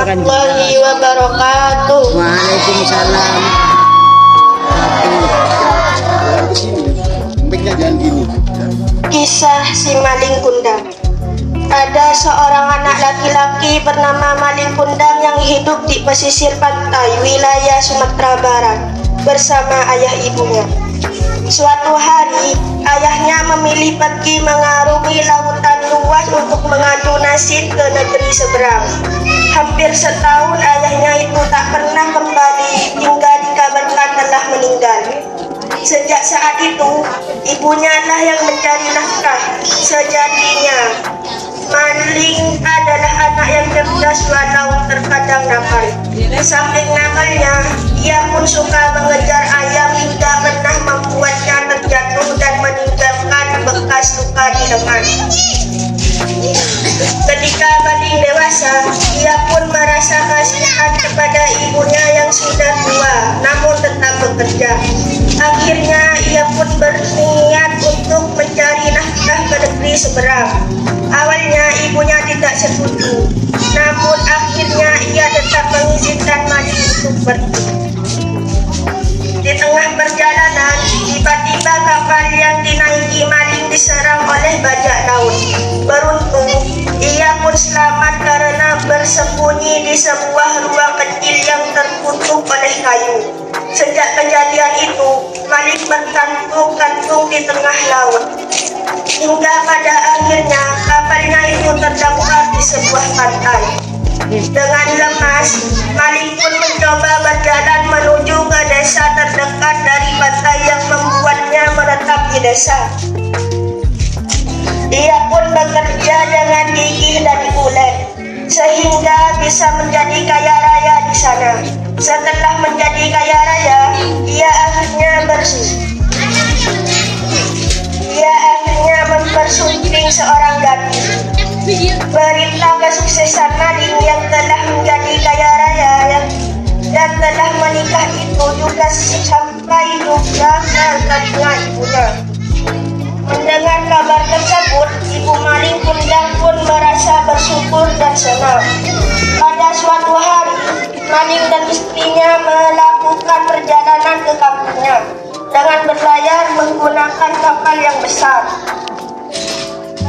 warahmatullahi wabarakatuh. Waalaikumsalam. Kisah si maling kundang. Ada seorang anak laki-laki bernama Maling Kundang yang hidup di pesisir pantai wilayah Sumatera Barat bersama ayah ibunya. Suatu hari, ayahnya memilih pergi mengarungi lautan luas untuk mengadu nasib ke negeri seberang. Hampir setahun ayahnya itu tak pernah kembali hingga dikabarkan telah meninggal. Sejak saat itu, ibunya lah yang mencari nafkah. Sejatinya, maling adalah anak yang cerdas walau terkadang nakal. Saking nakalnya, ia pun suka mengejar ayam hingga pernah membuatnya terjatuh dan meninggalkan bekas luka di lengan. Ketika maling dewasa, ia pun merasa kasihan kepada ibunya yang sudah tua, namun tetap bekerja. Akhirnya ia pun berniat untuk mencari nafkah ke negeri seberang. Awalnya ibunya tidak setuju, namun akhirnya ia tetap mengizinkan maling untuk pergi. Di tengah perjalanan, tiba-tiba kapal yang dinaiki maling diserang oleh bajak laut. Beruntung, ia pun selamat karena bersembunyi di sebuah ruang kecil yang tertutup oleh kayu. Sejak kejadian itu, maling bergantung-gantung di tengah laut. Hingga pada akhirnya kapalnya itu terdampar di sebuah pantai. Dengan lemas, maling pun mencoba berjalan menuju ke desa terdekat dari pantai yang membuatnya menetap di desa. Ia pun bekerja dengan gigih dan ulet, sehingga bisa menjadi kaya raya di sana. Setelah menjadi kaya raya, ia akhirnya mempersunting seorang gadis. Berita kesuksesan maling yang telah menjadi kaya raya dan telah menikah itu juga sampai juga ke telinga ibunya. Mendengar kabar tersebut, ibu Maling Kundang pun merasa bersyukur dan senang. Pada suatu hari, Maling dan istrinya melakukan perjalanan ke kampungnya dengan berlayar menggunakan kapal yang besar.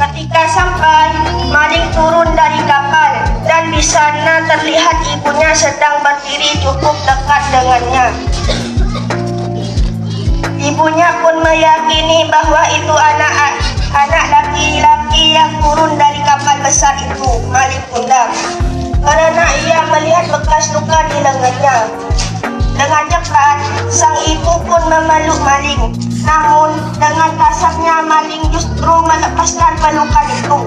Ketika sampai, Maling turun dari kapal dan di sana terlihat ibunya sedang berdiri cukup dekat dengannya. Ibunya pun meyakini bahwa itu anak laki-laki yang turun dari kapal besar itu, Maling Kundang, karena ia melihat bekas luka di lengannya. Dengan cepat, sang ibu pun memeluk Maling. Namun, dengan kasarnya Maling justru melepaskan pelukan itu.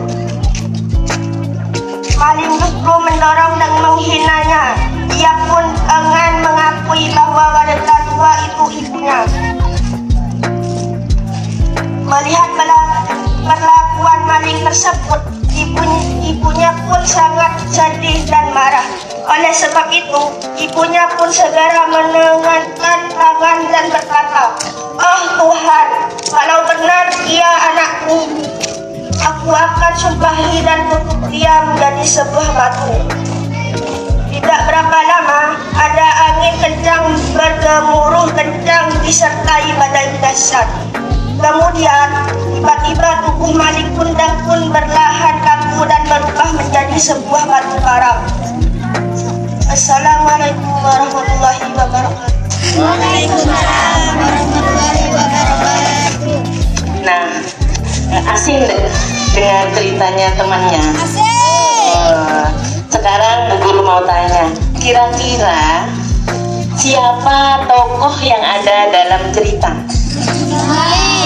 Maling justru mendorong dan menghinanya. Ia pun enggan mengakui bahwa wanita tua itu ibunya. Melihat perlakuan Maling tersebut, ibunya pun sangat sedih dan marah. Oleh sebab itu, ibunya pun segera menengadkan tangan dan berkata, "Oh Tuhan, kalau benar dia anakku, aku akan sumpahi dan tutup dia menjadi sebuah batu." Tidak berapa lama, ada angin kencang bergemuruh kencang disertai badai dahsyat. Kemudian, tiba-tiba tubuh Maling Kundang pun perlahan kaku dan berubah menjadi sebuah batu karang. Assalamualaikum warahmatullahi wabarakatuh. Waalaikumsalam warahmatullahi wabarakatuh. Nah, asing dengan ceritanya temannya. Sekarang Bu Guru mau tanya, kira-kira siapa tokoh yang ada dalam cerita?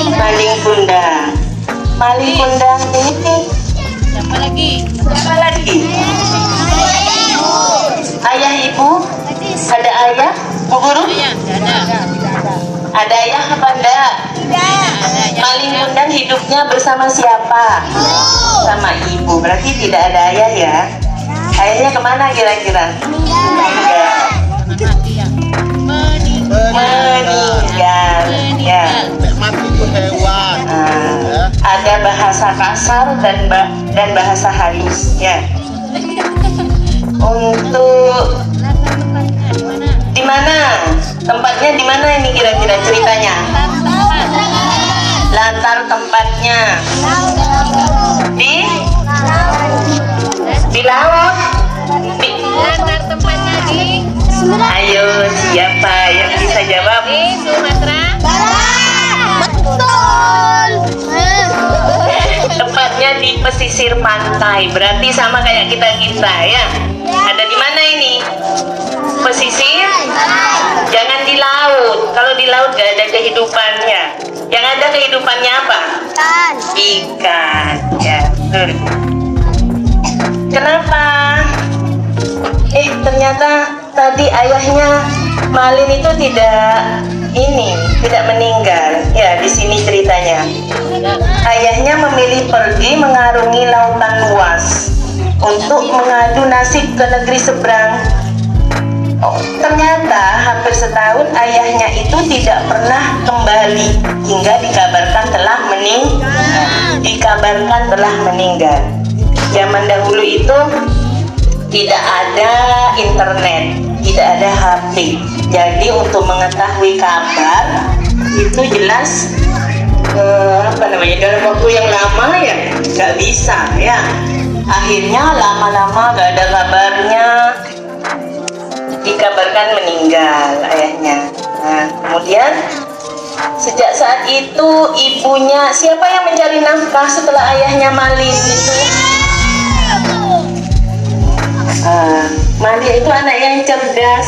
Maling Kundang. Maling Kundang ini Siapa lagi? siapa lagi? Ayah ibu? Ada ayah? Bu Guru? Ada ayah apa enggak? Maling Kundang hidupnya bersama siapa? Sama ibu. Berarti tidak ada ayah ya? Ayahnya kemana kira-kira? Meninggal. Ya. Mati itu hewan. Ada bahasa kasar dan bahasa halus ya. Untuk Tempatnya di mana ini kira-kira ceritanya? Latar tempatnya di laut. Latar tempatnya di Ayo, siapa yang bisa jawab? Sumatera Betul. Tepatnya di pesisir pantai. Berarti sama kayak kita ya. Ada di mana ini? Pesisir? Jangan di laut. Kalau di laut gak ada kehidupannya. Yang ada kehidupannya apa? Ikan. Ya, betul. Kenapa? Ternyata tadi ayahnya Malin itu tidak meninggal. Ya, di sini ceritanya. Ayahnya memilih pergi mengarungi lautan luas untuk mengadu nasib ke negeri seberang. Ternyata hampir setahun ayahnya itu tidak pernah kembali hingga dikabarkan telah meninggal. Zaman dahulu itu tidak ada internet, tidak ada HP. Jadi untuk mengetahui kabar itu jelas dalam waktu yang lama ya nggak bisa ya. Akhirnya lama-lama nggak ada kabarnya, dikabarkan meninggal ayahnya. Nah, kemudian sejak saat itu ibunya, siapa yang mencari nafkah setelah ayahnya Malin itu? Malin itu anak yang cerdas,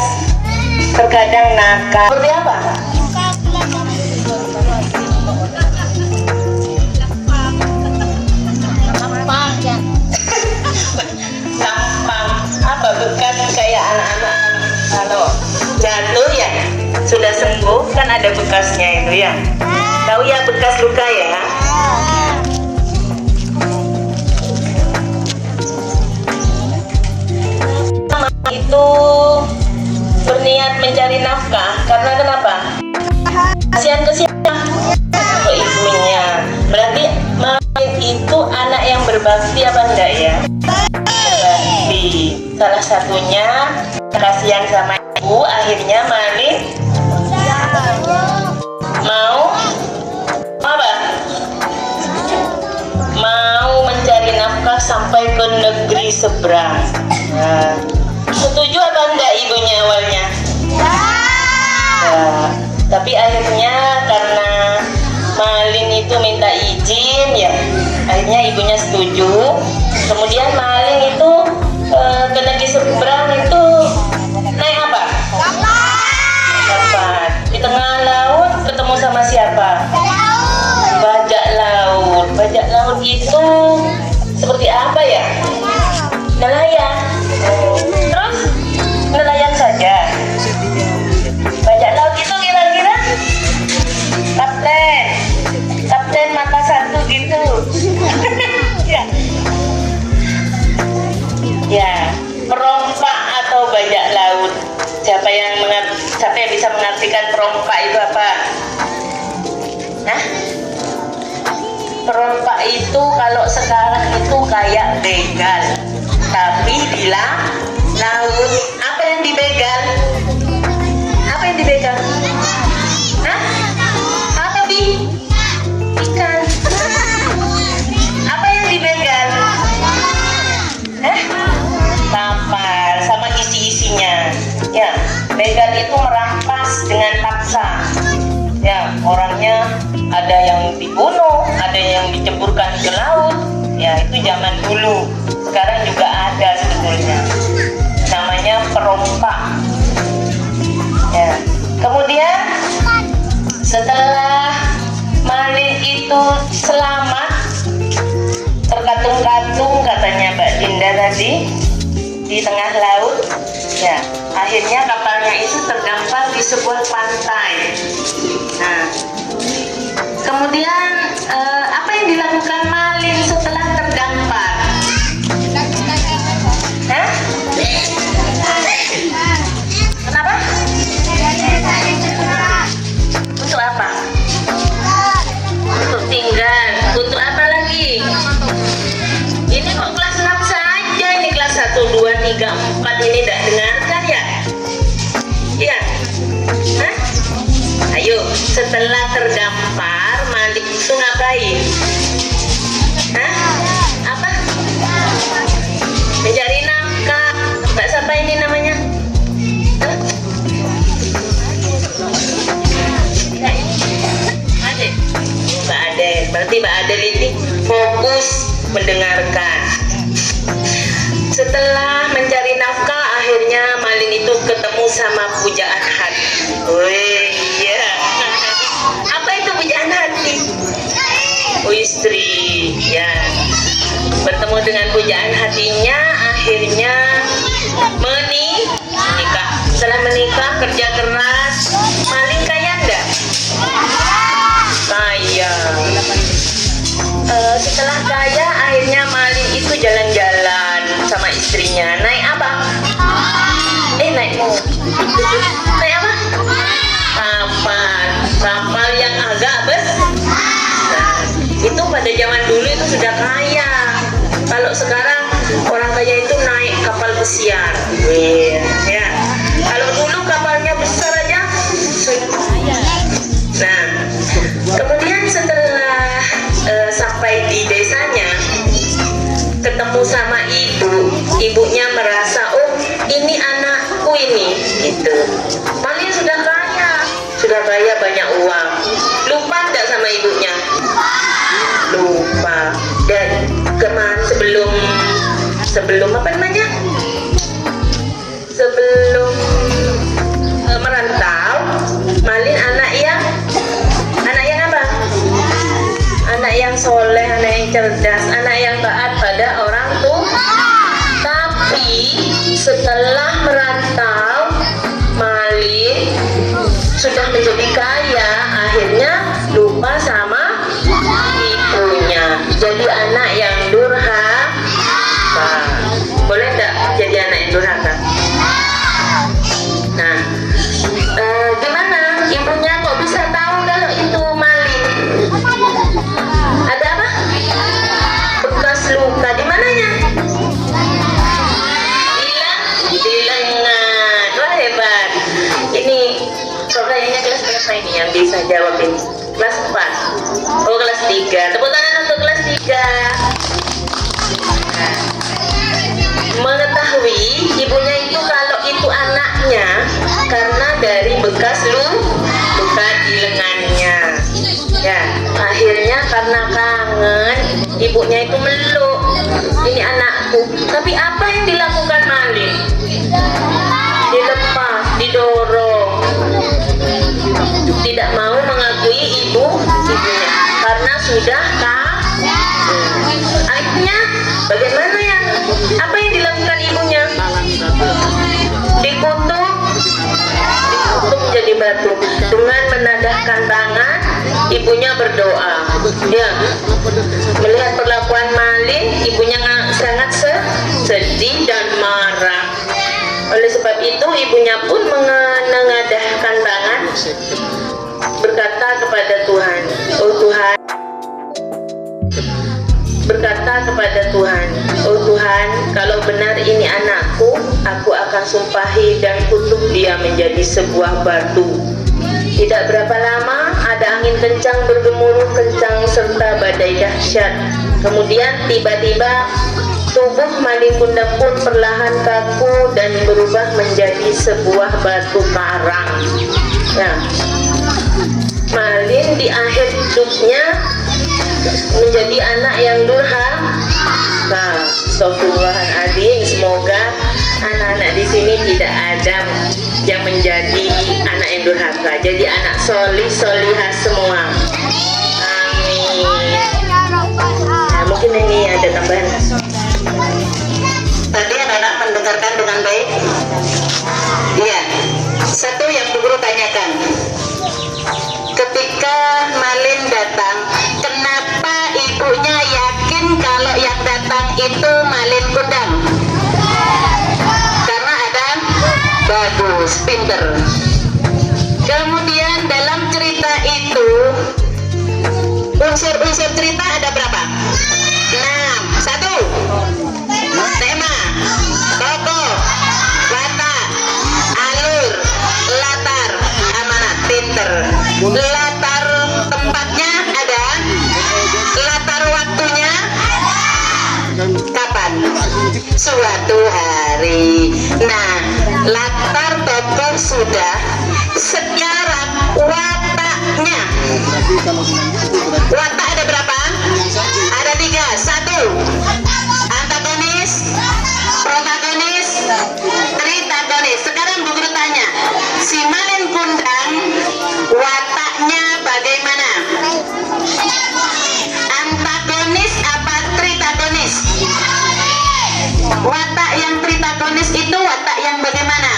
terkadang nakal. Seperti apa? Gampang. Apa bekas kayak anak-anak kalau jatuh ya sudah sembuh kan ada bekasnya itu ya. Tahu ya bekas luka ya? Itu berniat mencari nafkah karena kenapa? Kasihan ke siapa? Ke ibunya. Berarti Malin itu anak yang berbakti apa enggak ya? Berbakti. Salah satunya kasihan sama ibu, akhirnya Malin mau apa? Mau mencari nafkah sampai ke negeri seberang. Nah, setuju apa enggak ibunya awalnya? Nah, tapi akhirnya karena Malin itu minta izin ya, akhirnya ibunya setuju. Kemudian Malin itu ke negeri seberang itu naik apa? Kapal. Di tengah laut ketemu sama siapa? Bajak laut. Bajak laut itu seperti apa ya? Nelayan. Terus nelayan saja. Bajak laut itu kira-kira kapten mata satu gitu. Ya, perompak atau bajak laut. Siapa yang bisa mengartikan perompak itu apa? Nah, perompak itu kalau sekarang itu kayak begal, tapi di laut. Apa yang dibegal? Apa yang dibegal? Hah? Apa di? Ikan. Apa yang dibegal? Kapal sama isi-isinya. Ya, begal itu merampas dengan paksa. Ya, orangnya ada yang dibunuh, ada yang diceburkan ke laut. Ya, itu zaman dulu. Sekarang juga ada sebetulnya. Namanya perompak. Ya. Kemudian setelah Malin itu selamat, terkatung-katung katanya Mbak Dinda tadi di tengah laut. Ya, akhirnya kapalnya itu terdampar di sebuah pantai. Nah, kemudian apa yang dilakukan Malin setelah terdampar? Hah? Kenapa? Untuk apa? Untuk tinggal. Untuk apa lagi? Ini kok kelas 6 saja, ini kelas 1, 2, 3, 4 ini tidak dengarkan ya? Iya? Hah? setelah terdampar, Malik itu ngapain? Hah? Apa? Mencari nafkah. Mbak siapa ini namanya? Hah? Adel. Mbak Adel. Berarti Mbak Adel ini fokus mendengarkan. Setelah mencari nafkah, akhirnya Malin itu ketemu sama pujaan hati. Wih, iya. Apa itu pujaan hati? Oh, istri, ya. Bertemu dengan pujaan hatinya, akhirnya menikah. Setelah menikah, kerja keras. Malin kaya enggak? Kaya. Setelah kaya, akhirnya Malin itu jalan-jalan sama istrinya. Naik apa? Naik mobil. Naik apa? Kapal yang agak besar. Nah, itu pada zaman dulu itu sudah kaya. Kalau sekarang orang kaya itu naik kapal pesiar. Ya. Kalau dulu kapalnya besar aja. Nah, kemudian setelah sampai di desanya, ketemu sama ibunya merasa, oh ini anakku ini, gitu. Malin sudah kaya banyak uang. Lupa nggak sama ibunya? Lupa. Dan kemarin sebelum apa namanya? Sebelum merantau, Malin anak yang apa? Anak yang soleh, anak yang cerdas, anak yang taat pada orang tua. Tapi setelah merantau, Malin sudah menjadi kaya, akhirnya lupa sama ibunya. Jadi anak yang durhaka. Boleh nggak jadi anak yang durhaka? Nah, gimana? Ibunya kok bisa tahu kalau itu Malin? Ada apa? Bekas luka di mananya? Di lengan. Wah, hebat. Ini kok kayaknya kelas berapa ini yang bisa jawab ini? Kelas 4. Oh, kelas 3. Tepuk tangan untuk kelas 3. Mengetahui ibunya itu kalau itu anaknya karena dari bekas luka di lengannya. Ya, akhirnya karena kangen, ibunya itu meluk. Ini anakku. Tapi apa yang dilakukan Malin? Dilepas, didorong. Tidak mau mengakui ibunya karena sudah akhirnya bagaimana apa yang dilakukan ibunya? Dikutuk menjadi batu. Dengan menadahkan tangan, ibunya berdoa. Ya, melihat perlakuan Malin, ibunya sangat sedih dan marah. Oleh sebab itu, ibunya pun mengadahkan tangan, berkata kepada Tuhan, oh Tuhan, oh Tuhan, kalau benar ini anakku, aku akan sumpahi dan kutuk dia menjadi sebuah batu. Tidak berapa lama, ada angin kencang bergemuruh kencang serta badai dahsyat. Kemudian tiba-tiba tubuh Malin Kundang pun perlahan kaku dan berubah menjadi sebuah batu karang. Nah, Malin di akhir hidupnya menjadi anak yang durhaka. Astagfirullahaladzim. Semoga anak-anak di sini tidak ada yang menjadi anak yang durhaka. Jadi anak solihah semua. Amin. Nah, mungkin ini ada tambahan. Tadi anak-anak mendengarkan dengan baik? Iya. Satu yang Bu Guru tanyakan. Ketika Malin datang, kenapa ibunya yakin kalau yang datang itu Malin Kundang? Karena ada bagus, pinter. Kemudian dalam cerita itu unsur-unsur cerita ada berapa? 6. 1. Tema, tokoh, watak, alur, latar, amanat, pinter. Latar suatu hari. Nah, latar tokoh sudah, sekarang wataknya. Berarti kalau bilang gitu berarti Watak ada berapa? yang satu. Ada 3. 1 antagonis, protagonis, tritagonis. Sekarang Bu Guru tanya, si Malin Kundang wataknya bagaimana? Antagonis apa tritagonis? Watak yang tritagonis itu watak yang bagaimana?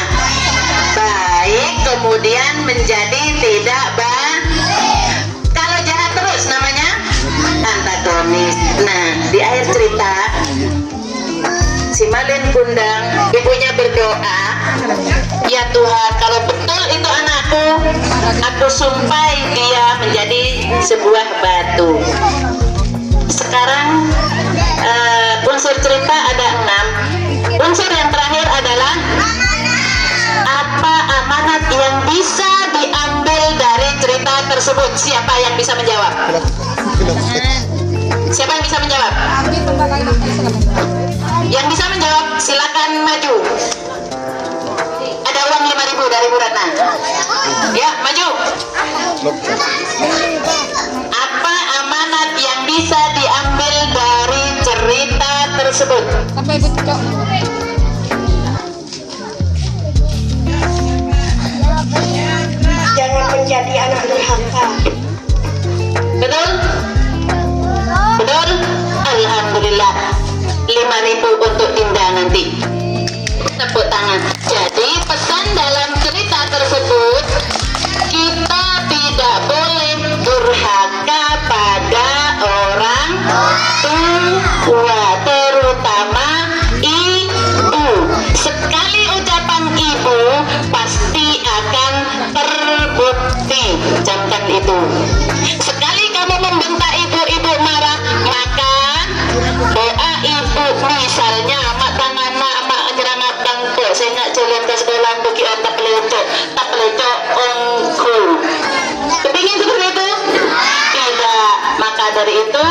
Baik, kemudian menjadi tidak baik. Kalau jahat terus namanya antagonis. Nah, di akhir cerita si Malin Kundang, ibunya berdoa, ya Tuhan, kalau betul itu anakku, aku sumpahi dia menjadi sebuah batu. Sekarang unsur cerita ada 6. Unsur yang terakhir adalah apa amanat yang bisa diambil dari cerita tersebut? Siapa yang bisa menjawab? Siapa yang bisa menjawab? Yang bisa menjawab silakan maju. Ada uang 5.000 dari Bu Ratna. Ya, maju. Apa amanat yang bisa diambil dari cerita tersebut? Jangan menjadi anak durhaka. Betul? Betul? Alhamdulillah. 5.000 untuk Dinda nanti. Tepuk tangan. Jadi pesan dalam cerita tersebut, kita tidak boleh durhaka pada orang tua, terutama ibu. Sekali ucapan ibu pasti akan terbukti. Camkan itu. Sekali kamu membentak ibu marah, maka doa ibu, misalnya mak tangan mak nyerangat tangko saya nak jalan ke sekolah bagi tak pelecok ongku. Kepingin seperti itu? Tidak. Maka dari itu